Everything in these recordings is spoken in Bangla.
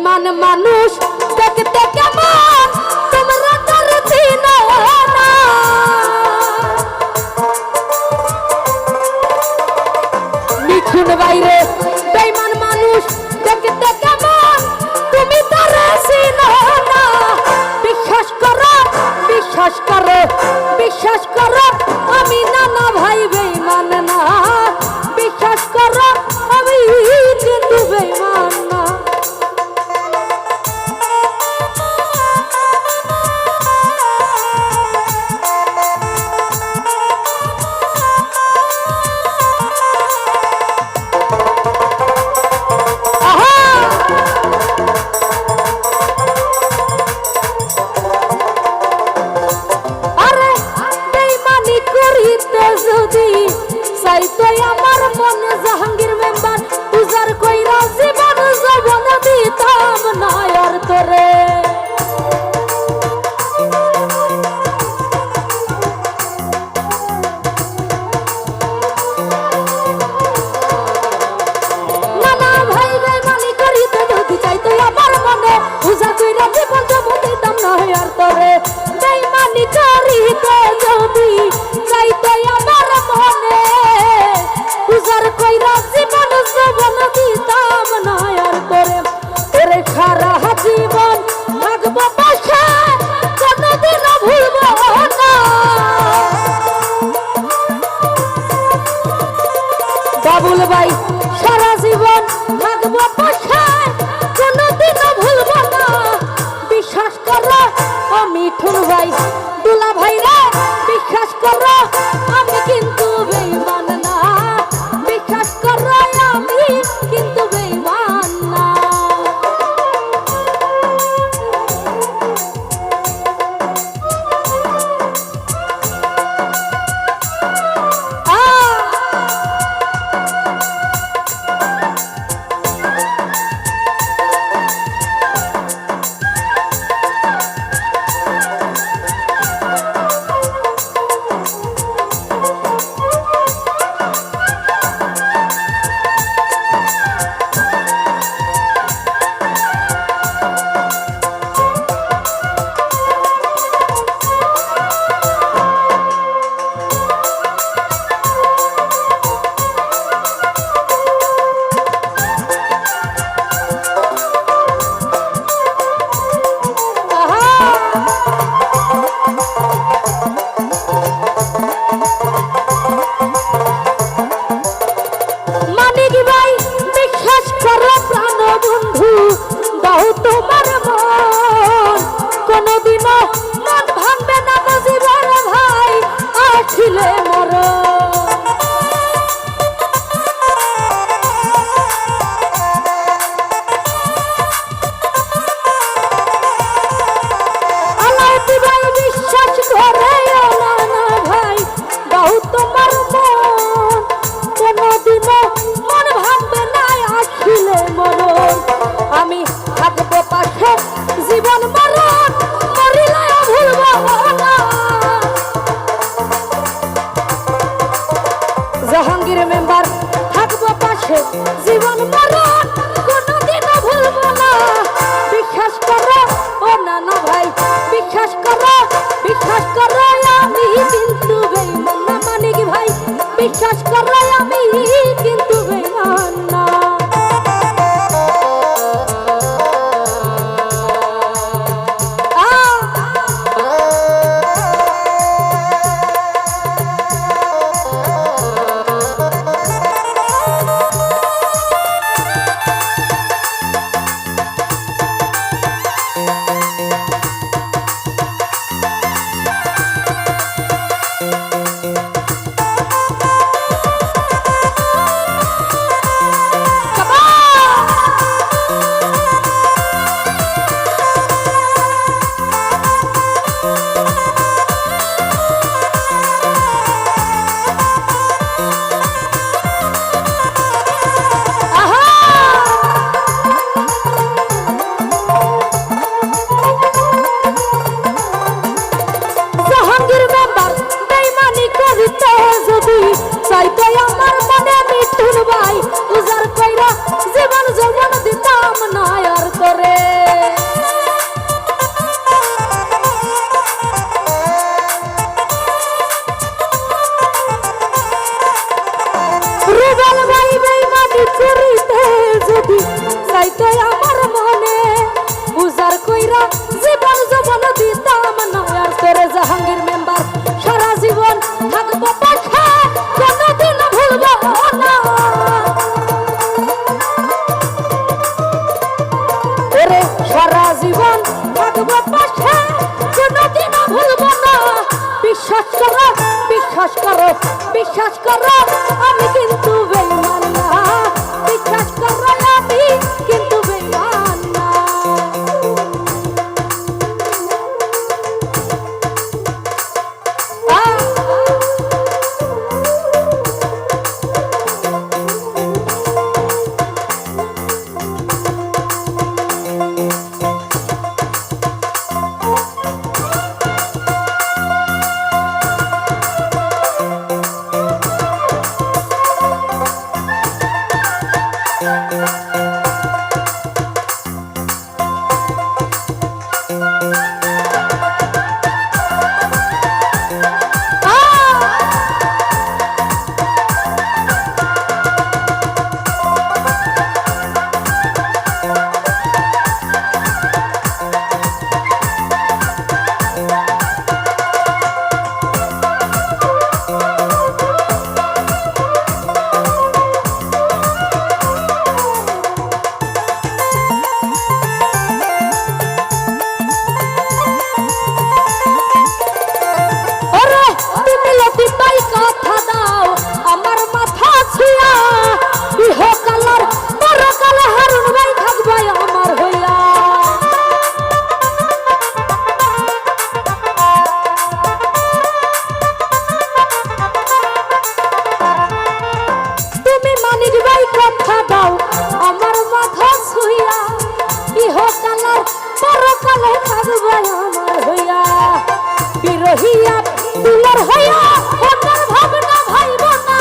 বেঈমান মানুষ দেখতে কেমন তোমরা তার চিনো না। মিঠুন বাইরে বেঈমান মানুষ দেখতে কেমন তুমি তার চিনো না। বিশ্বাস করো বিশ্বাস করো বিশ্বাস করো আমি নানা ভাই বেঈমান না। বিশ্বাস করো আমি কিন্তু বেঈমান না। যদি চাইতো আমার মনে জাহাঙ্গীর মেম্বার উজার কইরা জীবন যৌবন দিতাম না আর তোরে। নানা ভাই বেঈমানি করিতে যদি চাইতো আমার মনে উজার কইরা জীবন যৌবন দিতাম না আর তোরে। বেঈমানি করিতে যদি চাইতো আমার মনে উজার কইরা জীবন যৌবন দিতাম না আর তোরে। ওরে সারা জীবন থাকবো পাশে কোনদিন ভুলবো না। বাবুল ভাই সারা জীবন থাকবো পাশে কোনদিন ভুলবো না। বিশ্বাস করো ও মিঠুন ভাই দুলা ভাই রে বিশ্বাস করো আমি কিন্তু বেঈমান না। বিশ্বাস করো আমি কিন্তু বেঈমান না। বিশ্বাস করো আমি কিন্তু বেঈমান না, বিশ্বাস করো আমি কিন্তু বেঈমান না। বিরহিয়া দুলার হইয়া ওনার ভাবনা ভাইব না,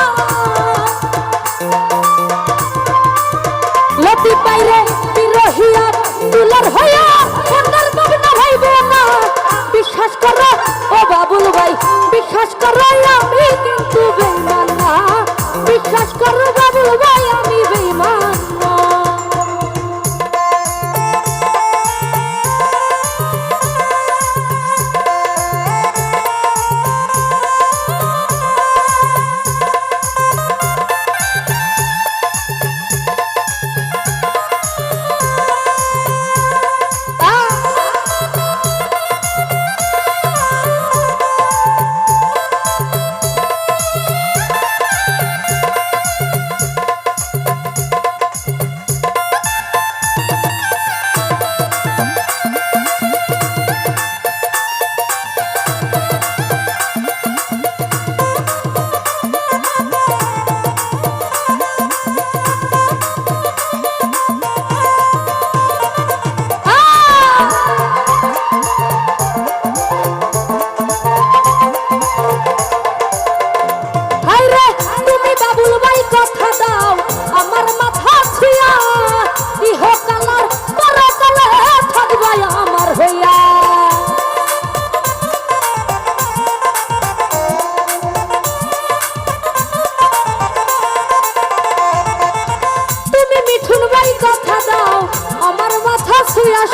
লতি পাইরে বিরহিয়া দুলার হইয়া ওনার ভাবনা ভাইব না। বিশ্বাস করো ও বাবুল ভাই, বিশ্বাস করো আমি কিন্তু বেঈমান না, বিশ্বাস করো বাবুল ভাই আমি বেঈমান না।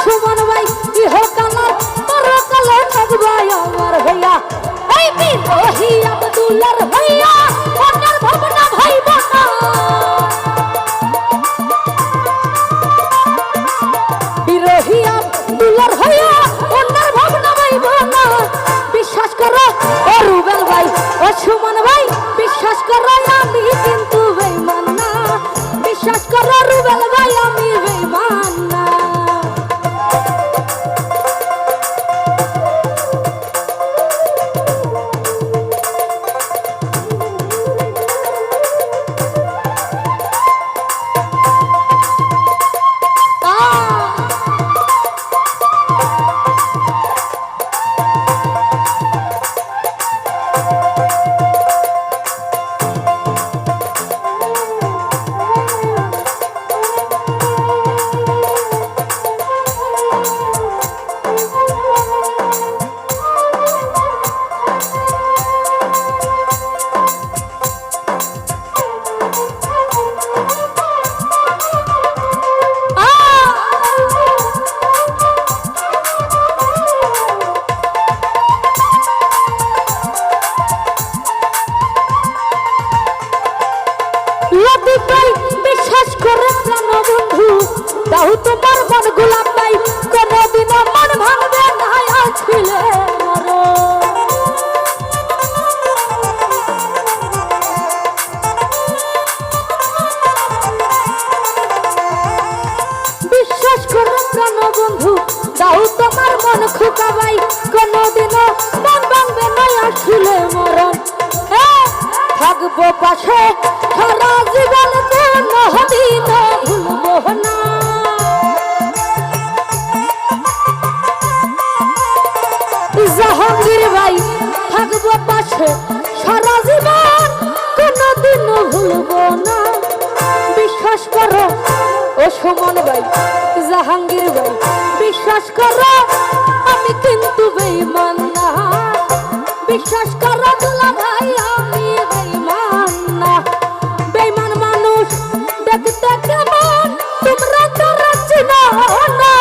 সুমন ভাই ইহকালার পরকালে থাকবাই আমার হইয়া, এই বিরোহী আব্দুল্লার হইয়া ওনার ভাবনা ভাইব না, বিরোহী আব্দুল্লার হইয়া ওনার ভাবনা ভাইব না। বিশ্বাস করো ও রুবেল ভাই ও সুমন ভাই, বিশ্বাস করো আমি কিন্তু বেঈমান না, বিশ্বাস করো রুবেল ভাই আমি বেঈমান না। বিশ্বাস করো প্রাণ বন্ধু দাও তোমার মন খোকাবাই কোনদিনও মন ভাঙবে না আসলে মরণ থাকবো পাশে সারা জীবন কোনদিন ভুলবো না জাহাঙ্গীর ভাই থাকবো পাশে সারা জীবন কোনদিন ভুলবো না বিশ্বাস করো ও সুমন ভাই জাহাঙ্গীর ভাই বিশ্বাস করো আমি কিন্তু বেঈমান না বিশ্বাস করো দুলা ভাই আমি বেঈমান না বেঈমান মানুষ দেখতে কেমন তোমরা তো চিনো না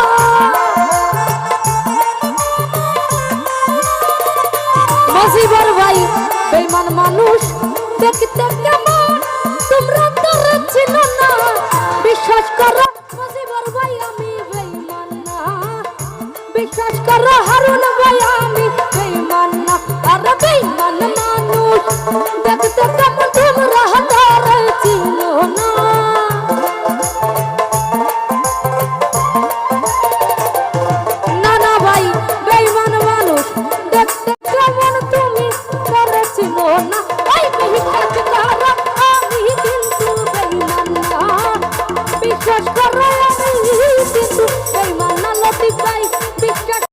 মজিবর ভাই বেঈমান মানুষ দেখতে কেমন তোমরা তো চিনো না বিশ্বাস করো মজিবর ভাই আমি বেঈমান না বিশ্বাস করো হারুন ভাই আমি বেঈমান না আর বেঈমান মানুষ দেখতে কেমন তোমরা তো চিনো না না না ভাই বেঈমান মানুষ দেখতে কেমন তুমি করে চিনো না ওই বিশ্বাস করো আমি কিন্তু বেঈমান না বিশ্বাস